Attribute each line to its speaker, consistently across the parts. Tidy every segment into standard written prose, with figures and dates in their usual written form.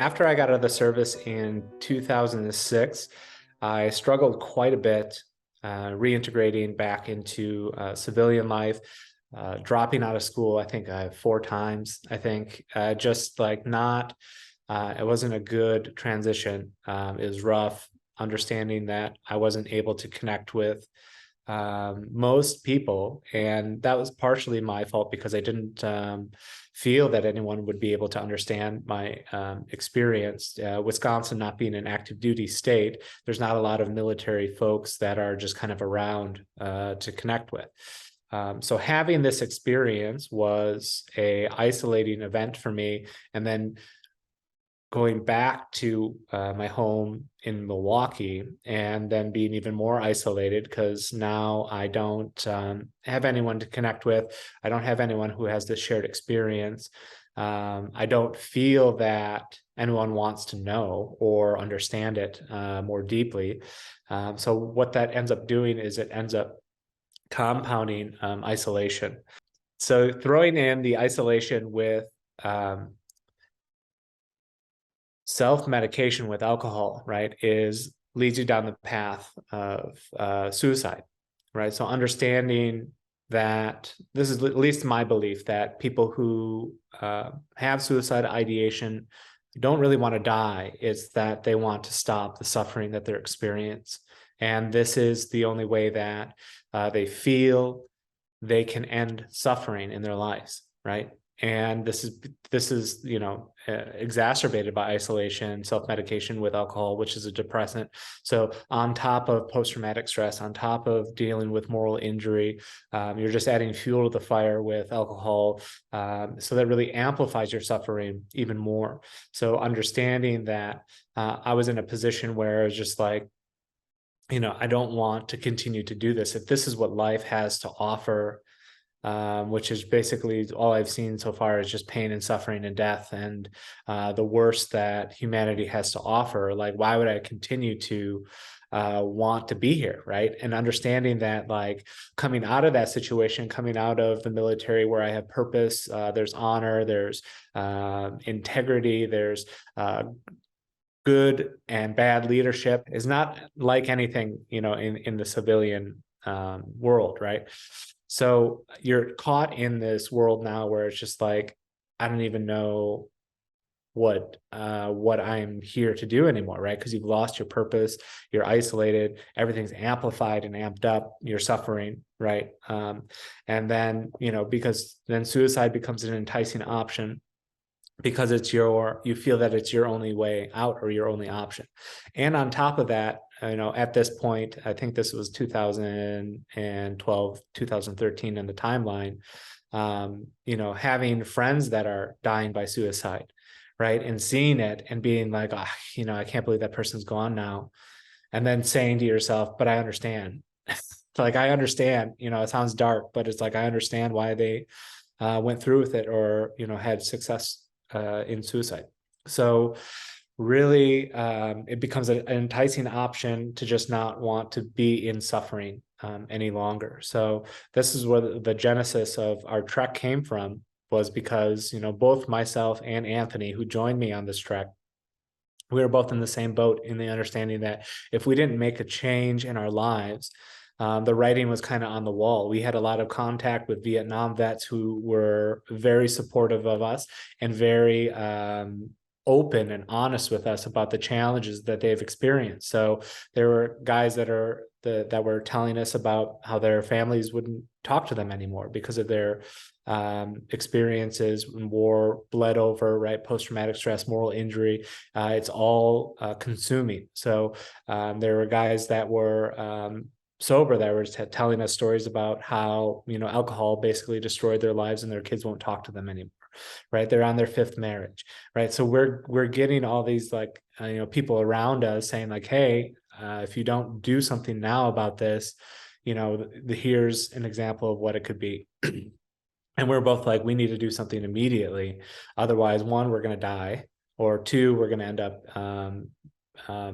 Speaker 1: After I got out of the service in 2006, I struggled quite a bit reintegrating back into civilian life, dropping out of school, I think 4 times, just like not, it wasn't a good transition. It was rough understanding that I wasn't able to connect with most people. And that was partially my fault because I didn't feel that anyone would be able to understand my experience. Wisconsin not being an active duty state, there's not a lot of military folks that are just kind of around to connect with. So having this experience was a isolating event for me. And then going back to my home in Milwaukee and then being even more isolated because now I don't have anyone to connect with. I don't have anyone who has this shared experience. I don't feel that anyone wants to know or understand it more deeply. So what that ends up doing is it ends up compounding isolation. So throwing in the isolation with self-medication with alcohol, right, leads you down the path of suicide, right? So understanding that this is at least my belief that people who have suicide ideation don't really want to die. It's that they want to stop the suffering that they're experiencing. And this is the only way that they feel they can end suffering in their lives, right? And this is exacerbated by isolation, self-medication with alcohol, which is a depressant. So on top of post-traumatic stress, on top of dealing with moral injury, you're just adding fuel to the fire with alcohol. So that really amplifies your suffering even more. So understanding that I was in a position where it's just like, I don't want to continue to do this. If this is what life has to offer, which is basically all I've seen so far is just pain and suffering and death and the worst that humanity has to offer. Like, why would I continue to want to be here, right? And understanding that, like, coming out of that situation, coming out of the military where I have purpose, there's honor, there's integrity, there's good and bad leadership is not like anything, in the civilian world, right? So you're caught in this world now where it's just like, I don't even know what I'm here to do anymore, right? Because you've lost your purpose, you're isolated, everything's amplified and amped up, you're suffering, right? And then, because then suicide becomes an enticing option because you feel that it's your only way out or your only option. And on top of that, at this point, I think this was 2012, 2013 in the timeline, having friends that are dying by suicide, right? And seeing it and being like, I can't believe that person's gone now. And then saying to yourself, but I understand. Like, I understand, it sounds dark, but it's like, I understand why they went through with it or, had success in suicide. So really, it becomes an enticing option to just not want to be in suffering any longer. So this is where the genesis of our trek came from, was because, both myself and Anthony, who joined me on this trek, we were both in the same boat, in the understanding that if we didn't make a change in our lives, the writing was kind of on the wall. We had a lot of contact with Vietnam vets who were very supportive of us and very open and honest with us about the challenges that they've experienced. So there were guys that were telling us about how their families wouldn't talk to them anymore because of their experiences in war, bled over, right? Post-traumatic stress, moral injury. It's all consuming. So there were guys that were sober that were telling us stories about how, alcohol basically destroyed their lives and their kids won't talk to them anymore, right? They're on their 5th marriage, right? So we're getting all these like, people around us saying like, hey, if you don't do something now about this, here's an example of what it could be. And we're both like, we need to do something immediately. Otherwise, 1, we're going to die, or 2, we're going to end up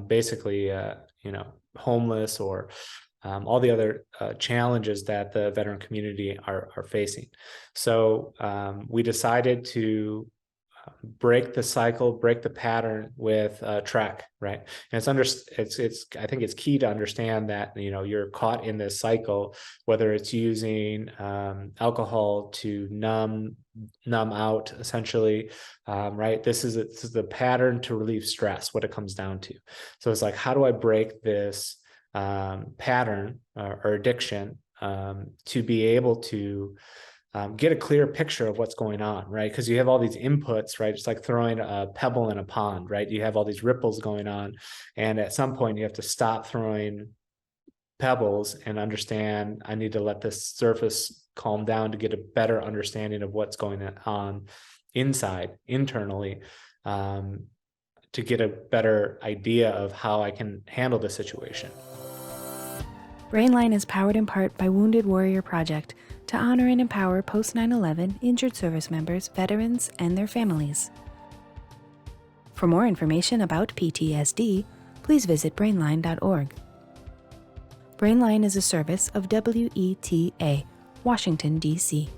Speaker 1: basically, homeless, or all the other challenges that the veteran community are facing. So we decided to break the cycle, break the pattern with Trek, right? And it's I think it's key to understand that, you know, you're caught in this cycle, whether it's using alcohol to numb out, essentially, right? This is the pattern to relieve stress, what it comes down to. So it's like, how do I break this pattern or addiction to be able to get a clear picture of what's going on, right? Because you have all these inputs, right? It's like throwing a pebble in a pond, right? You have all these ripples going on. And at some point, you have to stop throwing pebbles and understand, I need to let this surface calm down to get a better understanding of what's going on inside, internally, to get a better idea of how I can handle the situation.
Speaker 2: BrainLine is powered in part by Wounded Warrior Project to honor and empower post 9/11 injured service members, veterans, and their families. For more information about PTSD, please visit brainline.org. BrainLine is a service of WETA, Washington, D.C.